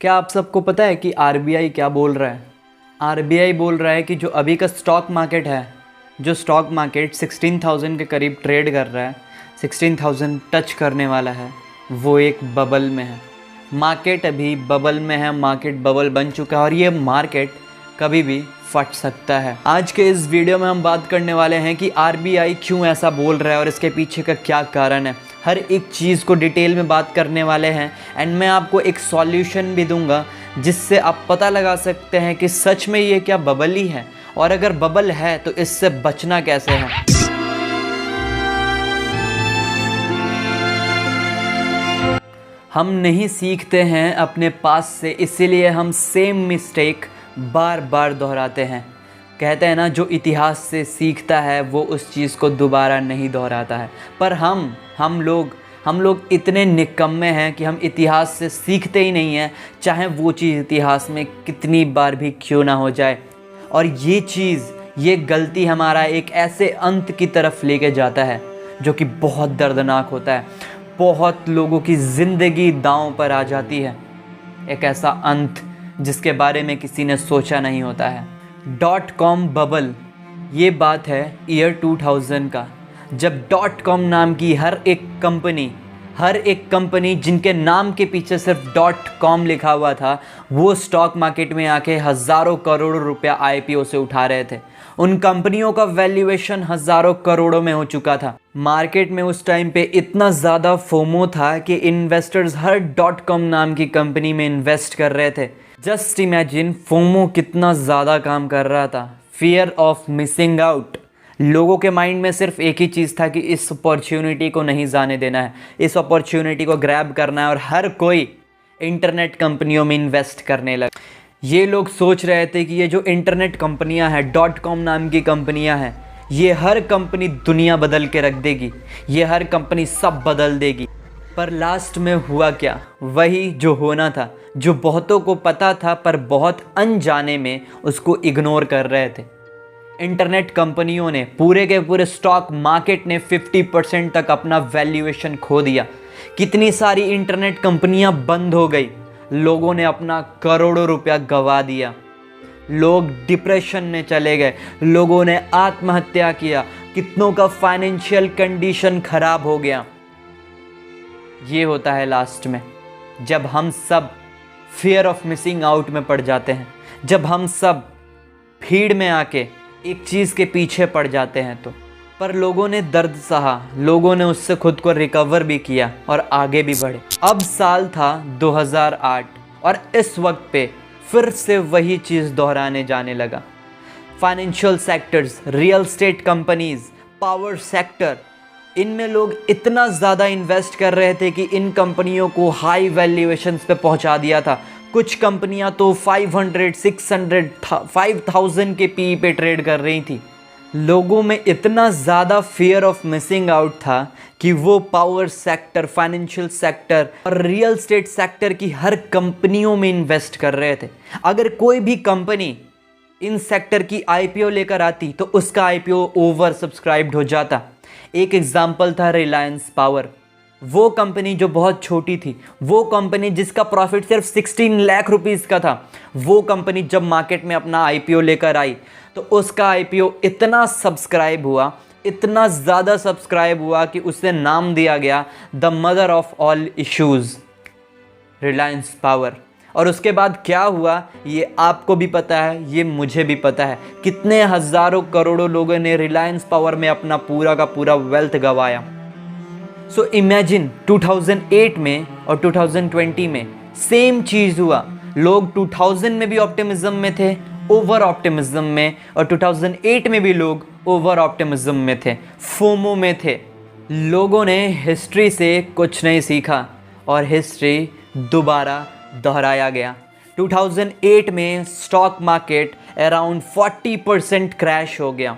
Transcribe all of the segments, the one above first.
क्या आप सबको पता है कि आरबीआई क्या बोल रहा है? आरबीआई बोल रहा है कि जो अभी का स्टॉक मार्केट है, जो स्टॉक मार्केट 16,000 के करीब ट्रेड कर रहा है, 16,000 टच करने वाला है, वो एक बबल में है। मार्केट अभी बबल में है, मार्केट बबल बन चुका है और ये मार्केट कभी भी फट सकता है। आज के इस वीडियो में हम बात करने वाले हैं कि आरबीआई क्यों ऐसा बोल रहा है और इसके पीछे का क्या कारण है। हर एक चीज़ को डिटेल में बात करने वाले हैं एंड मैं आपको एक सॉल्यूशन भी दूंगा जिससे आप पता लगा सकते हैं कि सच में ये क्या बबल ही है, और अगर बबल है तो इससे बचना कैसे है। हम नहीं सीखते हैं अपने पास से, इसीलिए हम सेम मिस्टेक बार बार दोहराते हैं। कहते हैं ना, जो इतिहास से सीखता है वो उस चीज़ को दोबारा नहीं दोहराता है। पर हम लोग इतने निकम्मे हैं कि हम इतिहास से सीखते ही नहीं हैं, चाहे वो चीज़ इतिहास में कितनी बार भी क्यों ना हो जाए। और ये गलती हमारा एक ऐसे अंत की तरफ लेके जाता है जो कि बहुत दर्दनाक होता है। बहुत लोगों की ज़िंदगी दांव पर आ जाती है। एक ऐसा अंत जिसके बारे में किसी ने सोचा नहीं होता है। .com बबल, ये बात है ईयर 2000 का, जब .com नाम की हर एक कंपनी जिनके नाम के पीछे सिर्फ .com लिखा हुआ था, वो स्टॉक मार्केट में आके हज़ारों करोड़ों रुपया आईपीओ से उठा रहे थे। उन कंपनियों का वैल्यूएशन हज़ारों करोड़ों में हो चुका था। मार्केट में उस टाइम पे इतना ज़्यादा फोमो था कि इन्वेस्टर्स हर .com नाम की कंपनी में इन्वेस्ट कर रहे थे। जस्ट इमेजिन फोमो कितना ज़्यादा काम कर रहा था। Fear of missing out. लोगों के माइंड में सिर्फ एक ही चीज़ था कि इस अपॉर्चुनिटी को नहीं जाने देना है, इस अपॉर्चुनिटी को ग्रैब करना है, और हर कोई इंटरनेट कंपनियों में इन्वेस्ट करने लगा। ये लोग सोच रहे थे कि ये जो इंटरनेट कंपनियां हैं, .com नाम की कंपनियां हैं, ये हर कंपनी दुनिया बदल के रख देगी, ये हर कंपनी सब बदल देगी। पर लास्ट में हुआ क्या? वही जो होना था, जो बहुतों को पता था पर बहुत अनजाने में उसको इग्नोर कर रहे थे। इंटरनेट कंपनियों ने, पूरे के पूरे स्टॉक मार्केट ने 50% तक अपना वैल्यूएशन खो दिया। कितनी सारी इंटरनेट कंपनियां बंद हो गई, लोगों ने अपना करोड़ों रुपया गंवा दिया, लोग डिप्रेशन में चले गए, लोगों ने आत्महत्या किया, कितनों का फाइनेंशियल कंडीशन खराब हो गया। ये होता है लास्ट में, जब हम सब फियर ऑफ मिसिंग आउट में पड़ जाते हैं, जब हम सब भीड़ में आके एक चीज़ के पीछे पड़ जाते हैं। तो पर लोगों ने दर्द सहा, लोगों ने उससे खुद को रिकवर भी किया और आगे भी बढ़े। अब साल था 2008 और इस वक्त पे फिर से वही चीज़ दोहराने जाने लगा। Financial sectors, real estate companies, power sector, इनमें लोग इतना ज़्यादा इन्वेस्ट कर रहे थे कि इन कंपनियों को हाई वैल्यूएशंस पे पहुंचा दिया था। कुछ कंपनियां तो 500, 600, 5,000 के पी पे ट्रेड कर रही थी। लोगों में इतना ज़्यादा फियर ऑफ मिसिंग आउट था कि वो पावर सेक्टर, फाइनेंशियल सेक्टर और रियल एस्टेट सेक्टर की हर कंपनियों में इन्वेस्ट कर रहे थे। अगर कोई भी कंपनी इन सेक्टर की आईपीओ लेकर आती तो उसका आईपीओ ओवर सब्सक्राइब्ड हो जाता। एक एग्जाम्पल था रिलायंस पावर। वो कंपनी जो बहुत छोटी थी, वो कंपनी जिसका प्रॉफिट सिर्फ 16 लाख रुपीस का था, वो कंपनी जब मार्केट में अपना आईपीओ लेकर आई तो उसका आईपीओ इतना सब्सक्राइब हुआ, इतना ज़्यादा सब्सक्राइब हुआ कि उसे नाम दिया गया the mother of all issues, Reliance power. और उसके बाद क्या हुआ ये आपको भी पता है, ये मुझे भी पता है। कितने हज़ारों करोड़ों लोगों ने रिलायंस पावर में अपना पूरा का पूरा वेल्थ गंवाया। सो इमेजिन 2008 में और 2020 में सेम चीज़ हुआ। लोग 2000 में भी ऑप्टिमिज्म में थे, ओवर ऑप्टिमिज्म में, और 2008 में भी लोग ओवर ऑप्टिमिज्म में थे, फोमो में थे। लोगों ने हिस्ट्री से कुछ नहीं सीखा और हिस्ट्री दोबारा दोहराया गया। 2008 में स्टॉक मार्केट अराउंड 40% क्रैश हो गया।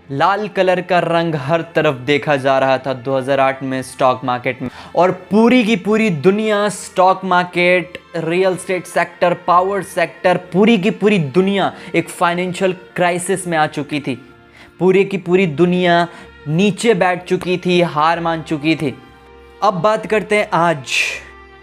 लाल कलर का रंग हर तरफ देखा जा रहा था 2008 में स्टॉक मार्केट में, और पूरी की पूरी दुनिया, stock market, real estate sector, power sector, पूरी की पूरी दुनिया एक फाइनेंशियल क्राइसिस में आ चुकी थी। पूरी की पूरी दुनिया नीचे बैठ चुकी थी, हार मान चुकी थी। अब बात करते हैं आज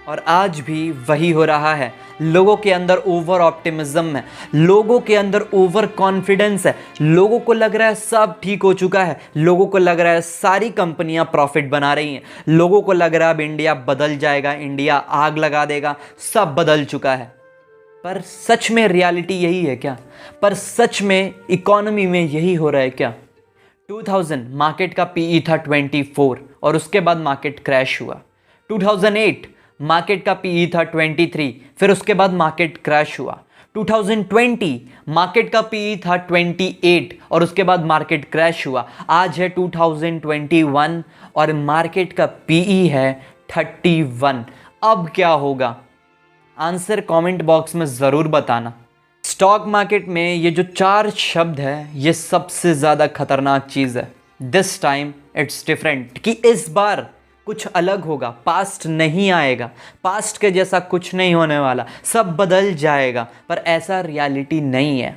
और आज भी वही हो रहा है। लोगों के अंदर ओवर ऑप्टिमिज्म है, लोगों के अंदर ओवर कॉन्फिडेंस है, लोगों को लग रहा है सब ठीक हो चुका है, लोगों को लग रहा है सारी कंपनियां प्रॉफिट बना रही हैं, लोगों को लग रहा है अब इंडिया बदल जाएगा, इंडिया आग लगा देगा, सब बदल चुका है। पर सच में रियलिटी यही है क्या? पर सच में इकोनॉमी में यही हो रहा है क्या? 2000 मार्केट का पीई था 24 और उसके बाद मार्केट क्रैश हुआ। 2008 मार्केट का पीई था 23, फिर उसके बाद मार्केट क्रैश हुआ। 2020 मार्केट का पीई था 28 और उसके बाद मार्केट क्रैश हुआ। आज है 2021 और मार्केट का पीई है 31। अब क्या होगा? आंसर कमेंट बॉक्स में ज़रूर बताना। स्टॉक मार्केट में ये जो 4 शब्द है ये सबसे ज़्यादा खतरनाक चीज़ है। दिस टाइम इट्स डिफरेंट, कि इस बार कुछ अलग होगा, पास्ट नहीं आएगा, पास्ट के जैसा कुछ नहीं होने वाला, सब बदल जाएगा। पर ऐसा रियलिटी नहीं है।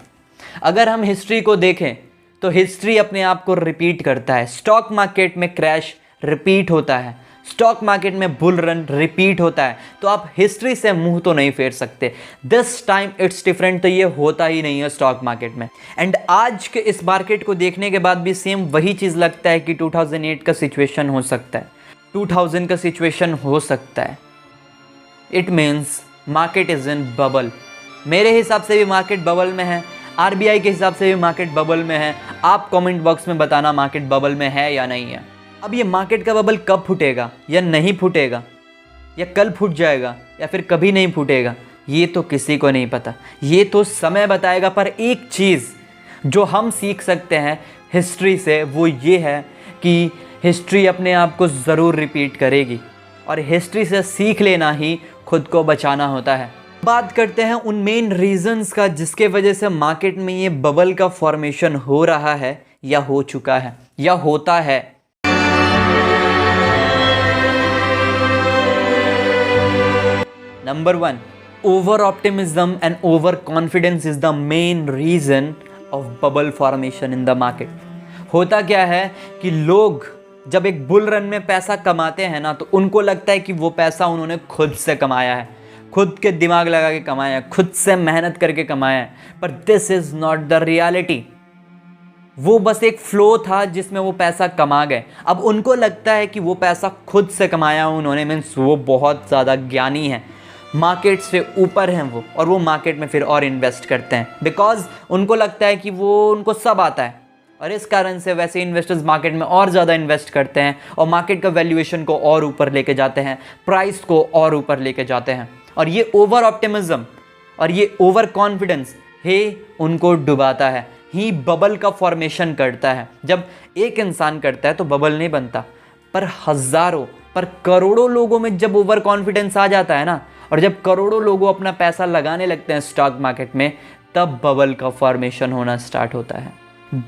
अगर हम हिस्ट्री को देखें तो हिस्ट्री अपने आप को रिपीट करता है। स्टॉक मार्केट में क्रैश रिपीट होता है, स्टॉक मार्केट में बुल रन रिपीट होता है। तो आप हिस्ट्री से मुंह तो नहीं फेर सकते। दिस टाइम इट्स डिफरेंट, तो ये होता ही नहीं है स्टॉक मार्केट में। एंड आज के इस मार्केट को देखने के बाद भी सेम वही चीज़ लगता है कि 2008 का सिचुएशन हो सकता है, 2000 का सिचुएशन हो सकता है। It means market is in bubble. मेरे हिसाब से भी मार्केट बबल में है, आरबीआई के हिसाब से भी मार्केट बबल में है। आप कमेंट बॉक्स में बताना मार्केट बबल में है या नहीं है। अब ये मार्केट का बबल कब फूटेगा या नहीं फूटेगा, या कल फूट जाएगा या फिर कभी नहीं फूटेगा, ये तो किसी को नहीं पता, ये तो समय बताएगा। पर एक चीज़ जो हम सीख सकते हैं हिस्ट्री से वो ये है कि हिस्ट्री अपने आप को ज़रूर रिपीट करेगी और हिस्ट्री से सीख लेना ही खुद को बचाना होता है। बात करते हैं उन मेन रीजंस का जिसके वजह से मार्केट में ये बबल का फॉर्मेशन हो रहा है या हो चुका है या होता है। Number 1, over optimism and over confidence is the main reason of bubble formation in the market. होता क्या है कि लोग जब एक बुल रन में पैसा कमाते हैं ना तो उनको लगता है कि वो पैसा उन्होंने खुद से कमाया है, खुद के दिमाग लगा के कमाया है, खुद से मेहनत करके कमाया है। पर this is not the reality. वो बस एक फ्लो था जिसमें वो पैसा कमा गए। अब उनको लगता है कि वो पैसा खुद से कमाया उन्होंने, मीन्स वो बहुत ज़्यादा ज्ञानी है, मार्केट से ऊपर हैं वो, और वो मार्केट में फिर और इन्वेस्ट करते हैं बिकॉज उनको लगता है कि वो उनको सब आता है। और इस कारण से वैसे इन्वेस्टर्स मार्केट में और ज़्यादा इन्वेस्ट करते हैं और मार्केट का वैल्यूएशन को और ऊपर लेके जाते हैं, प्राइस को और ऊपर लेके जाते हैं। और ये ओवर ऑप्टिमिज्म और ये ओवर कॉन्फिडेंस ही उनको डुबाता है, ही बबल का फॉर्मेशन करता है। जब एक इंसान करता है तो बबल नहीं बनता, पर हज़ारों पर करोड़ों लोगों में जब ओवर कॉन्फिडेंस आ जाता है ना, और जब करोड़ों लोग अपना पैसा लगाने लगते हैं स्टॉक मार्केट में, तब बबल का फॉर्मेशन होना स्टार्ट होता है।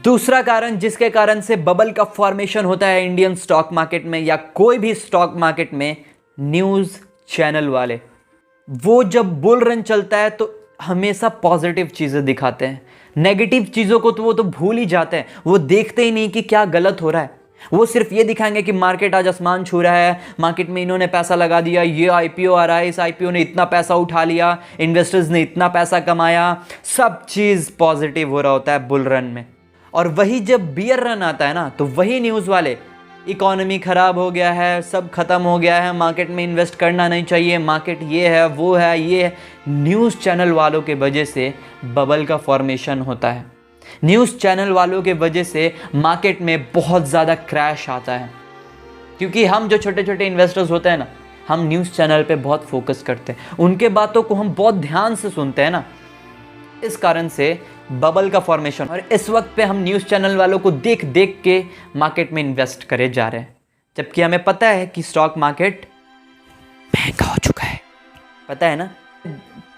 दूसरा कारण जिसके कारण से बबल का फॉर्मेशन होता है इंडियन स्टॉक मार्केट में या कोई भी स्टॉक मार्केट में, न्यूज़ चैनल वाले। वो जब बुल रन चलता है तो हमेशा पॉजिटिव चीज़ें दिखाते हैं, नेगेटिव चीज़ों को तो वो तो भूल ही जाते हैं। वो देखते ही नहीं कि क्या गलत हो रहा है, वो सिर्फ ये दिखाएंगे कि मार्केट आज आसमान छू रहा है, मार्केट में इन्होंने पैसा लगा दिया, ये आईपीओ आ रहा है, इस आईपीओ ने इतना पैसा उठा लिया, इन्वेस्टर्स ने इतना पैसा कमाया। सब चीज़ पॉजिटिव हो रहा होता है बुल रन में। और वही जब बियर रन आता है ना तो वही न्यूज़ वाले, इकोनॉमी ख़राब हो गया है, सब ख़त्म हो गया है, मार्केट में इन्वेस्ट करना नहीं चाहिए, मार्केट ये है वो है ये है, न्यूज़ चैनल वालों के वजह से बबल का फॉर्मेशन होता है। न्यूज़ चैनल वालों के वजह से मार्केट में बहुत ज़्यादा क्रैश आता है, क्योंकि हम जो छोटे छोटे इन्वेस्टर्स होते हैं ना, हम न्यूज़ चैनल पे बहुत फोकस करते हैं, उनके बातों को हम बहुत ध्यान से सुनते हैं ना, इस कारण से बबल का फॉर्मेशन। और इस वक्त पे हम न्यूज़ चैनल वालों को देख देख के मार्केट में इन्वेस्ट करे जा रहे हैं, जबकि हमें पता है कि स्टॉक मार्केट महंगा हो चुका है, पता है ना।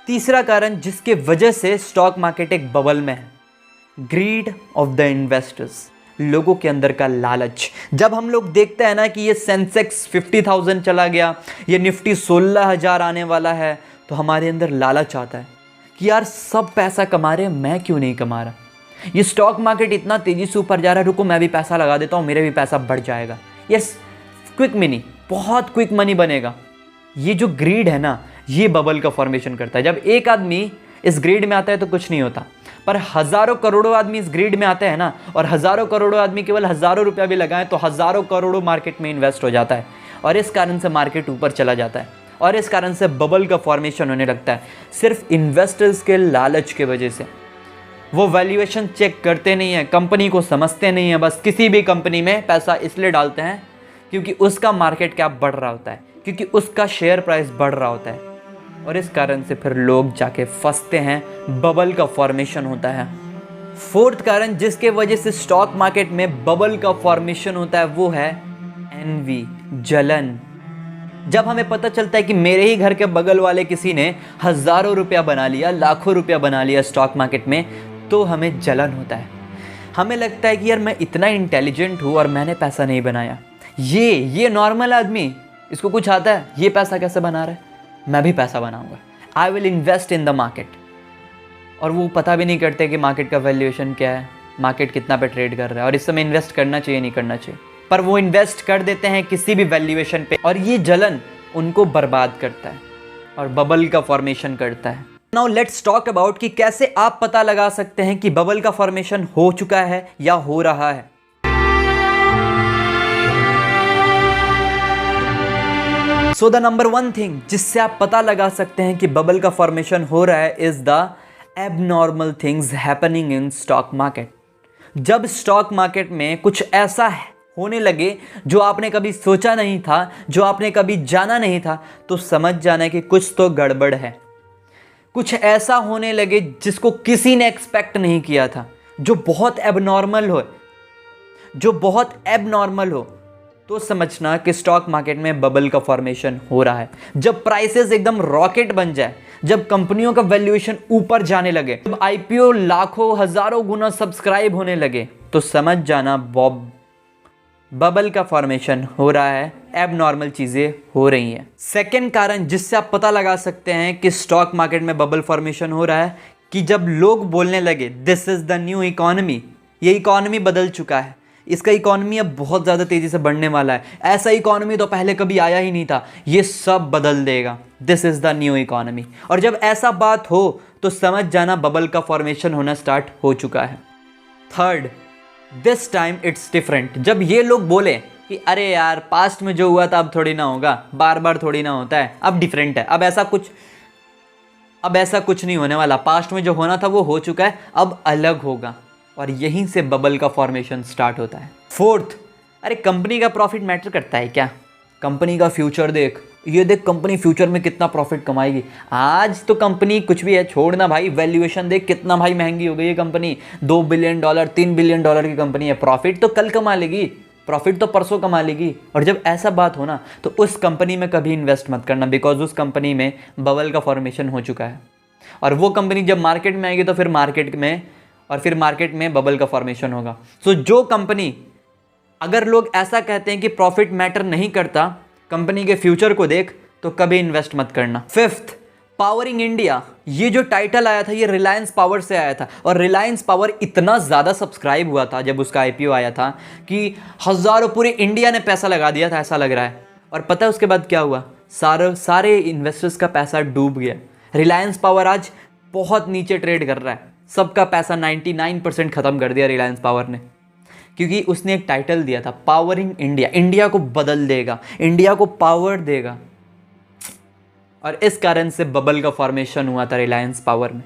तीसरा कारण जिसके वजह से स्टॉक मार्केट एक बबल में है, ग्रीड ऑफ द इन्वेस्टर्स, लोगों के अंदर का लालच। जब हम लोग देखते हैं ना कि ये सेंसेक्स 50,000 चला गया, ये निफ्टी 16,000 आने वाला है, तो हमारे अंदर लालच आता है कि यार सब पैसा कमा रहे हैं, मैं क्यों नहीं कमा रहा। ये स्टॉक मार्केट इतना तेज़ी से ऊपर जा रहा है, रुको मैं भी पैसा लगा देता हूँ, मेरे भी पैसा बढ़ जाएगा। यस, क्विक मनी, बहुत क्विक मनी बनेगा। ये जो ग्रीड है ना, ये बबल का फॉर्मेशन करता है। जब एक आदमी इस ग्रीड में आता है तो कुछ नहीं होता, पर हजारों करोड़ों आदमी इस ग्रीड में आते हैं ना, और हजारों करोड़ों आदमी केवल हजारों रुपया भी लगाएं तो हजारों करोड़ों मार्केट में इन्वेस्ट हो जाता है, और इस कारण से मार्केट ऊपर चला जाता है, और इस कारण से बबल का फॉर्मेशन होने लगता है। सिर्फ इन्वेस्टर्स के लालच के वजह से वो वैल्यूएशन चेक करते नहीं है, कंपनी को समझते नहीं है, बस किसी भी कंपनी में पैसा इसलिए डालते हैं क्योंकि उसका मार्केट कैप बढ़ रहा होता है, क्योंकि उसका शेयर प्राइस बढ़ रहा होता है, और इस कारण से फिर लोग जाके फंसते हैं, बबल का फॉर्मेशन होता है। फोर्थ कारण जिसके वजह से स्टॉक मार्केट में बबल का फॉर्मेशन होता है वो है एनवी, जलन। जब हमें पता चलता है कि मेरे ही घर के बगल वाले किसी ने हजारों रुपया बना लिया, लाखों रुपया बना लिया स्टॉक मार्केट में, तो हमें जलन होता है। हमें लगता है कि यार मैं इतना इंटेलिजेंट हूँ और मैंने पैसा नहीं बनाया, ये नॉर्मल आदमी, इसको कुछ आता है, ये पैसा कैसे बना रहा है, मैं भी पैसा बनाऊंगा, I will invest in the market. और वो पता भी नहीं करते कि मार्केट का वैल्यूएशन क्या है, मार्केट कितना पे ट्रेड कर रहा है, और इस समय इन्वेस्ट करना चाहिए नहीं करना चाहिए, पर वो इन्वेस्ट कर देते हैं किसी भी वैल्यूएशन पे, और ये जलन उनको बर्बाद करता है और बबल का फॉर्मेशन करता है। नाउ लेट्स टॉक अबाउट कि कैसे आप पता लगा सकते हैं कि बबल का फॉर्मेशन हो चुका है या हो रहा है। So the number one thing जिससे आप पता लगा सकते हैं कि बबल का फॉर्मेशन हो रहा है is the abnormal things happening in stock market. जब स्टॉक मार्केट में कुछ ऐसा होने लगे जो आपने कभी सोचा नहीं था, जो आपने कभी जाना नहीं था, तो समझ जाना है कि कुछ तो गड़बड़ है। कुछ ऐसा होने लगे जिसको किसी ने एक्सपेक्ट नहीं किया था, जो बहुत एबनॉर्मल हो, तो समझना कि स्टॉक मार्केट में बबल का फॉर्मेशन हो रहा है। जब प्राइसेस एकदम रॉकेट बन जाए, जब कंपनियों का वैल्यूएशन ऊपर जाने लगे, जब आईपीओ लाखों हजारों गुना सब्सक्राइब होने लगे, तो समझ जाना बबल का फॉर्मेशन हो रहा है, एबनॉर्मल चीजें हो रही हैं। सेकेंड कारण जिससे आप पता लगा सकते हैं कि स्टॉक मार्केट में बबल फॉर्मेशन हो रहा है, कि जब लोग बोलने लगे this is the new economy, ये इकोनॉमी बदल चुका है, इसका इकोनॉमी अब बहुत ज़्यादा तेज़ी से बढ़ने वाला है, ऐसा इकोनॉमी तो पहले कभी आया ही नहीं था, ये सब बदल देगा, this is the new economy. और जब ऐसा बात हो तो समझ जाना बबल का फॉर्मेशन होना स्टार्ट हो चुका है। Third, this time it's different. जब ये लोग बोले कि अरे यार पास्ट में जो हुआ था अब थोड़ी ना होगा, बार बार थोड़ी ना होता है, अब डिफरेंट है, अब ऐसा कुछ नहीं होने वाला, पास्ट में जो होना था वो हो चुका है, अब अलग होगा, और यहीं से बबल का फॉर्मेशन स्टार्ट होता है। फोर्थ, अरे कंपनी का प्रॉफिट मैटर करता है क्या? कंपनी का फ्यूचर देख, ये देख कंपनी फ्यूचर में कितना प्रॉफिट कमाएगी, आज तो कंपनी कुछ भी है छोड़ना भाई, वैल्यूएशन देख कितना भाई महंगी हो गई है कंपनी, $2 बिलियन $3 बिलियन की कंपनी है, प्रॉफिट तो कल कमा लेगी, प्रॉफिट तो परसों कमा लेगी। और जब ऐसा बात हो ना तो उस कंपनी में कभी इन्वेस्ट मत करना, बिकॉज उस कंपनी में बबल का फॉर्मेशन हो चुका है, और वो कंपनी जब मार्केट में आएगी तो फिर मार्केट में बबल का फॉर्मेशन होगा। सो जो कंपनी, अगर लोग ऐसा कहते हैं कि प्रॉफिट मैटर नहीं करता, कंपनी के फ्यूचर को देख, तो कभी इन्वेस्ट मत करना। फिफ्थ, पावरिंग इंडिया, ये जो टाइटल आया था ये रिलायंस पावर से आया था, और रिलायंस पावर इतना ज़्यादा सब्सक्राइब हुआ था जब उसका आईपीओ आया था कि हज़ारों, पूरे इंडिया ने पैसा लगा दिया था ऐसा लग रहा है। और पता है उसके बाद क्या हुआ? सारे इन्वेस्टर्स का पैसा डूब गया। रिलायंस पावर आज बहुत नीचे ट्रेड कर रहा है, सबका पैसा 99% ख़त्म कर दिया रिलायंस पावर ने, क्योंकि उसने एक टाइटल दिया था पावरिंग इंडिया, इंडिया को बदल देगा, इंडिया को पावर देगा, और इस कारण से बबल का फॉर्मेशन हुआ था रिलायंस पावर में।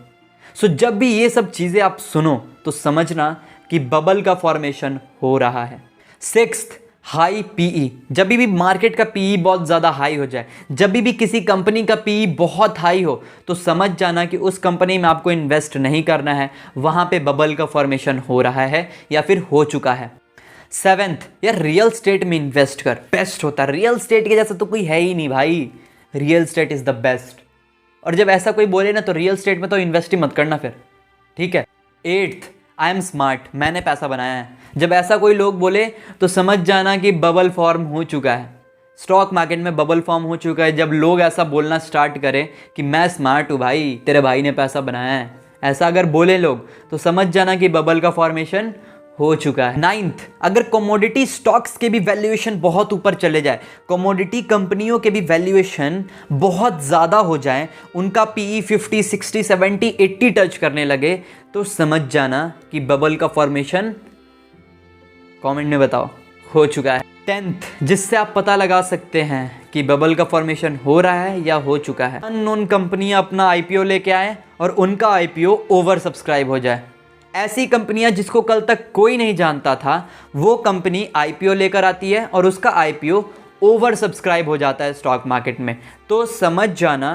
सो जब भी ये सब चीज़ें आप सुनो तो समझना कि बबल का फॉर्मेशन हो रहा है। Sixth, high PE. जब भी मार्केट का पीई बहुत ज़्यादा हाई हो जाए, जब भी किसी कंपनी का पीई बहुत हाई हो, तो समझ जाना कि उस कंपनी में आपको इन्वेस्ट नहीं करना है, वहाँ पे बबल का फॉर्मेशन हो रहा है या फिर हो चुका है। सेवेंथ, यार रियल स्टेट में इन्वेस्ट कर, बेस्ट होता है, रियल स्टेट के जैसा तो कोई है ही नहीं भाई, real estate is the best. और जब ऐसा कोई बोले ना तो रियल स्टेट में तो इन्वेस्ट ही मत करना फिर, ठीक है। एट्थ, आई एम स्मार्ट, मैंने पैसा बनाया है। जब ऐसा कोई लोग बोले तो समझ जाना कि बबल फॉर्म हो चुका है, स्टॉक मार्केट में बबल फॉर्म हो चुका है। जब लोग ऐसा बोलना स्टार्ट करें कि मैं स्मार्ट हूँ भाई, तेरे भाई ने पैसा बनाया है, ऐसा अगर बोले लोग तो समझ जाना कि बबल का फॉर्मेशन हो चुका है। नाइन्थ, अगर कमोडिटी स्टॉक्स के भी वैल्यूएशन बहुत ऊपर चले जाए, कमोडिटी कंपनियों के भी वैल्यूएशन बहुत ज़्यादा हो जाए, उनका पीई 50, 60, 70, 80 टच करने लगे, तो समझ जाना कि बबल का फॉर्मेशन, कमेंट में बताओ, हो चुका है। 10th, जिससे आप पता लगा सकते हैं कि बबल का फॉर्मेशन हो रहा है या हो चुका है, अननोन कंपनियां अपना आईपीओ लेके आए और उनका आईपीओ ओवर सब्सक्राइब हो जाए। ऐसी कंपनियां जिसको कल तक कोई नहीं जानता था, वो कंपनी आईपीओ लेकर आती है और उसका आईपीओ ओवर सब्सक्राइब हो जाता है स्टॉक मार्केट में, तो समझ जाना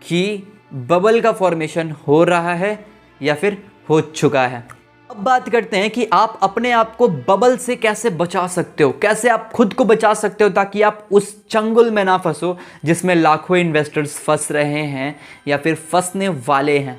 कि बबल का फॉर्मेशन हो रहा है या फिर हो चुका है। अब बात करते हैं कि आप अपने आप को बबल से कैसे बचा सकते हो, कैसे आप खुद को बचा सकते हो ताकि आप उस चंगुल में ना फंसो जिसमें लाखों इन्वेस्टर्स फंस रहे हैं या फिर फंसने वाले हैं।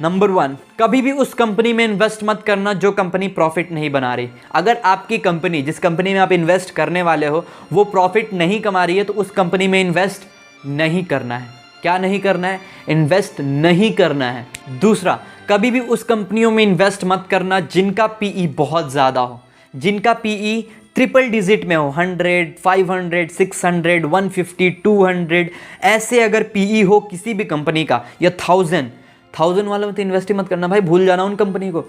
नंबर 1, कभी भी उस कंपनी में इन्वेस्ट मत करना जो कंपनी प्रॉफिट नहीं बना रही। अगर आपकी कंपनी, जिस कंपनी में आप इन्वेस्ट करने वाले हो, वो प्रॉफिट नहीं कमा रही है तो उस कंपनी में इन्वेस्ट नहीं करना है। क्या नहीं करना है? इन्वेस्ट नहीं करना है। दूसरा, कभी भी उस कंपनियों में इन्वेस्ट मत करना जिनका पीई बहुत ज़्यादा हो, जिनका पीई ट्रिपल डिजिट में हो, 100, 500, 600, 150, 200, ऐसे अगर पीई हो किसी भी कंपनी का, या 1000 वालों में तो इन्वेस्ट ही मत करना भाई, भूल जाना उन कंपनी को।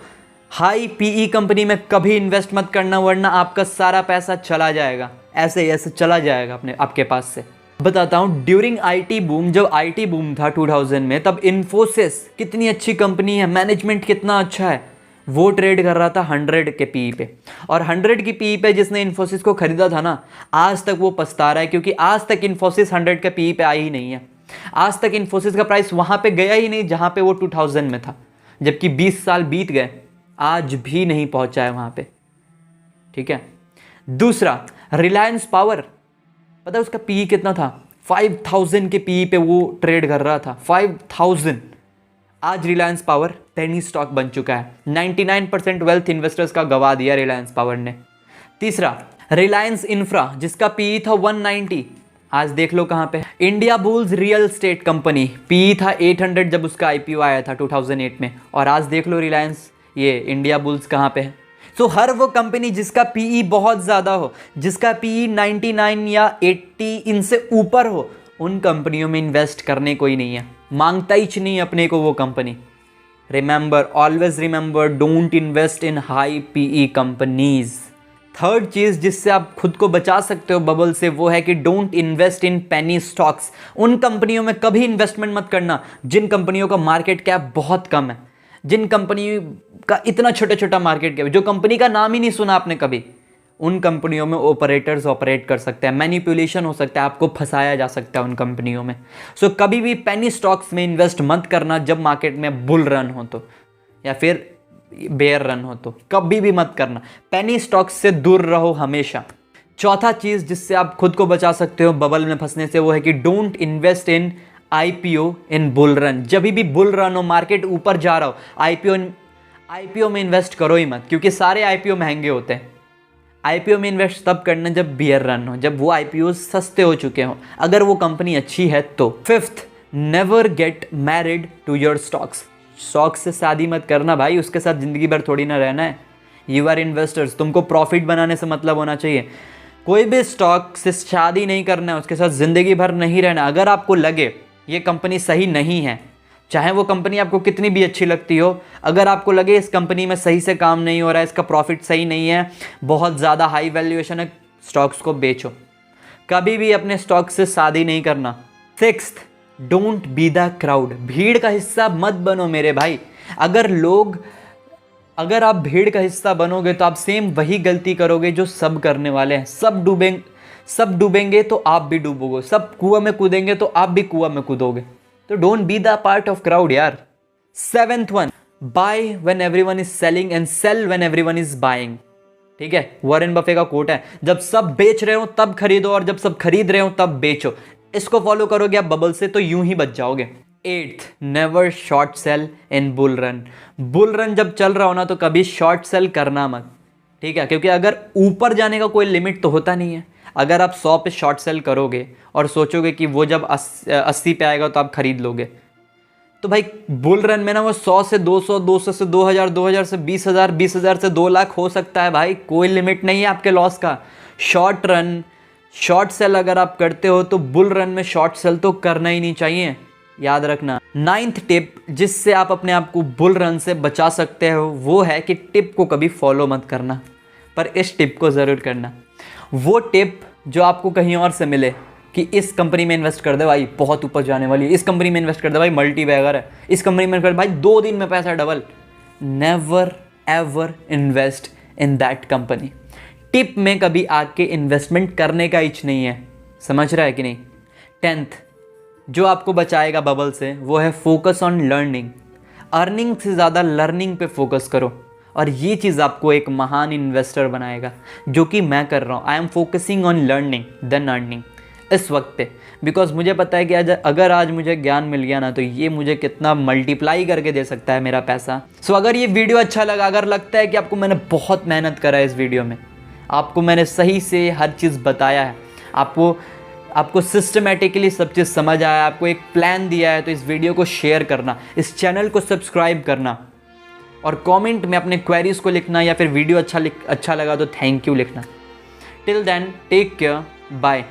हाई पीई कंपनी में कभी इन्वेस्ट मत करना, वरना आपका सारा पैसा चला जाएगा, ऐसे ऐसे चला जाएगा आपके पास से। बताता हूँ, ड्यूरिंग आईटी बूम, जब आईटी बूम था 2000 में, तब इन्फोसिस कितनी अच्छी कंपनी है, मैनेजमेंट कितना अच्छा है, वो ट्रेड कर रहा था 100 के पीई पे। और 100 की पीई पे जिसने इन्फोसिस को खरीदा था ना, आज तक वो पछता रहा है, क्योंकि आज तक इन्फोसिस 100 के पीई पे आई ही नहीं है। आज तक इन्फोसिस का प्राइस वहाँ पे गया ही नहीं जहाँ पे वो 2000 में था, जबकि 20 साल बीत गए, आज भी नहीं पहुँचा है वहाँ पे। ठीक है। दूसरा, रिलायंस पावर, पता है उसका पीई कितना था? 5000 के पीई पे वो ट्रेड कर रहा था, 5000। आज रिलायंस पावर पेनी स्टॉक बन चुका है। 99% वेल्थ इन्वेस्टर्स का गवा दिया रिलायंस पावर ने। तीसरा, रिलायंस इंफ्रा, जिसका पीई था 190, आज देख लो कहाँ पे। Indiabulls real estate company, PE था 800 जब उसका आईपीओ आया था 2008 में, और आज देख लो रिलायंस, ये इंडिया बुल्स कहाँ पे है। सो हर वो कंपनी जिसका पीई बहुत ज़्यादा हो, जिसका पीई 99 या 80 इनसे ऊपर हो, उन कंपनियों में इन्वेस्ट करने कोई नहीं है, मांगता ही नहीं अपने को वो company. Remember, always remember, don't invest in high PE companies. Third चीज़ जिससे आप खुद को बचा सकते हो बबल से, वो है कि don't invest in penny stocks. उन कंपनियों में कभी इन्वेस्टमेंट मत करना जिन कंपनियों का मार्केट कैप बहुत कम है, जिन कंपनी का इतना छोटा छोटा मार्केट कैप, जो कंपनी का नाम ही नहीं सुना आपने कभी। उन कंपनियों में ऑपरेटर्स ऑपरेट कर सकते हैं, मैनिपुलेशन हो सकता है, आपको फंसाया जा सकता है उन कंपनियों में। सो कभी भी पेनी स्टॉक्स में इन्वेस्ट मत करना जब मार्केट में बुल रन हो तो, या फिर बेयर रन हो तो, कभी भी मत करना। पेनी स्टॉक्स से दूर रहो हमेशा। चौथा चीज़ जिससे आप खुद को बचा सकते हो बबल में फंसने से, वो है कि don't invest in IPO in bull run. जब भी बुल रन हो, मार्केट ऊपर जा रहा हो, आईपीओ में इन्वेस्ट करो ही मत, क्योंकि सारे आईपीओ महंगे होते हैं। आईपीओ में इन्वेस्ट तब करना जब बियर रन हो, जब वो आईपीओ सस्ते हो चुके हों, अगर वो कंपनी अच्छी है तो। Fifth, never get married to your stocks. Stocks से शादी मत करना भाई, उसके साथ ज़िंदगी भर थोड़ी ना रहना है। यू आर इन्वेस्टर्स, तुमको प्रॉफिट बनाने से मतलब होना चाहिए। कोई भी स्टॉक से शादी नहीं करना है, उसके साथ ज़िंदगी भर नहीं रहना। अगर आपको लगे ये कंपनी सही नहीं है, चाहे वो कंपनी आपको कितनी भी अच्छी लगती हो, अगर आपको लगे इस कंपनी में सही से काम नहीं हो रहा है, इसका प्रॉफिट सही नहीं है, बहुत ज़्यादा हाई वैल्यूएशन है, स्टॉक्स को बेचो। कभी भी अपने स्टॉक से शादी नहीं करना। Sixth, don't be the crowd. भीड़ का हिस्सा मत बनो मेरे भाई। अगर आप भीड़ का हिस्सा बनोगे तो आप सेम वही गलती करोगे जो सब करने वाले हैं। सब डूबेंगे तो आप भी डूबोगे, सब कुआं में कूदेंगे तो आप भी कुआं में कूदोगे। तो don't be the part of crowd यार। Seventh one, buy when everyone is selling and sell when everyone is buying. ठीक है, वॉरेन बफे का कोट है, जब सब बेच रहे हो तब खरीदो, और जब सब खरीद रहे हो तब बेचो। इसको फॉलो करोगे आप बबल से तो यूं ही बच जाओगे। एट्थ, नेवर शॉर्ट सेल इन बुल रन। बुल रन जब चल रहा हो ना तो कभी शॉर्ट सेल करना मत। ठीक है, क्योंकि अगर ऊपर जाने का कोई लिमिट तो होता नहीं है। अगर आप 100 पे शॉर्ट सेल करोगे और सोचोगे कि वो जब 80 पे आएगा तो आप खरीद लोगे, तो भाई बुल रन में ना वो 100 से 200, 200 से 2000, 2000 से 20,000, 20,000 से 2 लाख हो सकता है भाई, कोई लिमिट नहीं है आपके लॉस का। शॉर्ट रन, शॉर्ट सेल अगर आप करते हो तो बुल रन में शॉर्ट सेल तो करना ही नहीं चाहिए, याद रखना। 9th टिप जिससे आप अपने आप को बुल रन से बचा सकते हो वो है कि टिप को कभी फॉलो मत करना, पर इस टिप को ज़रूर करना। वो टिप जो आपको कहीं और से मिले कि इस कंपनी में इन्वेस्ट कर दे भाई, बहुत ऊपर जाने वाली है, इस कंपनी में इन्वेस्ट कर दे भाई, मल्टी बैगर है, इस कंपनी में कर भाई 2 दिन में पैसा double. Never ever invest in that company. Tip में कभी आके इन्वेस्टमेंट करने का इच नहीं है, समझ रहा है कि नहीं। 10th जो आपको बचाएगा बबल से वो है फोकस ऑन लर्निंग। अर्निंग से ज़्यादा लर्निंग पे फोकस करो, और ये चीज़ आपको एक महान इन्वेस्टर बनाएगा, जो कि मैं कर रहा हूँ। I am focusing on learning than earning इस वक्त पे, बिकॉज मुझे पता है कि अगर आज मुझे ज्ञान मिल गया ना तो ये मुझे कितना मल्टीप्लाई करके दे सकता है मेरा पैसा। सो अगर ये वीडियो अच्छा लगा, अगर लगता है कि आपको मैंने बहुत मेहनत करा है इस वीडियो में, आपको मैंने सही से हर चीज़ बताया है, आपको सिस्टमेटिकली सब चीज़ समझ आया, आपको एक प्लान दिया है, तो इस वीडियो को शेयर करना, इस चैनल को सब्सक्राइब करना, और कमेंट में अपने क्वेरीज को लिखना, या फिर वीडियो अच्छा लगा तो थैंक यू लिखना। Till then take care, bye.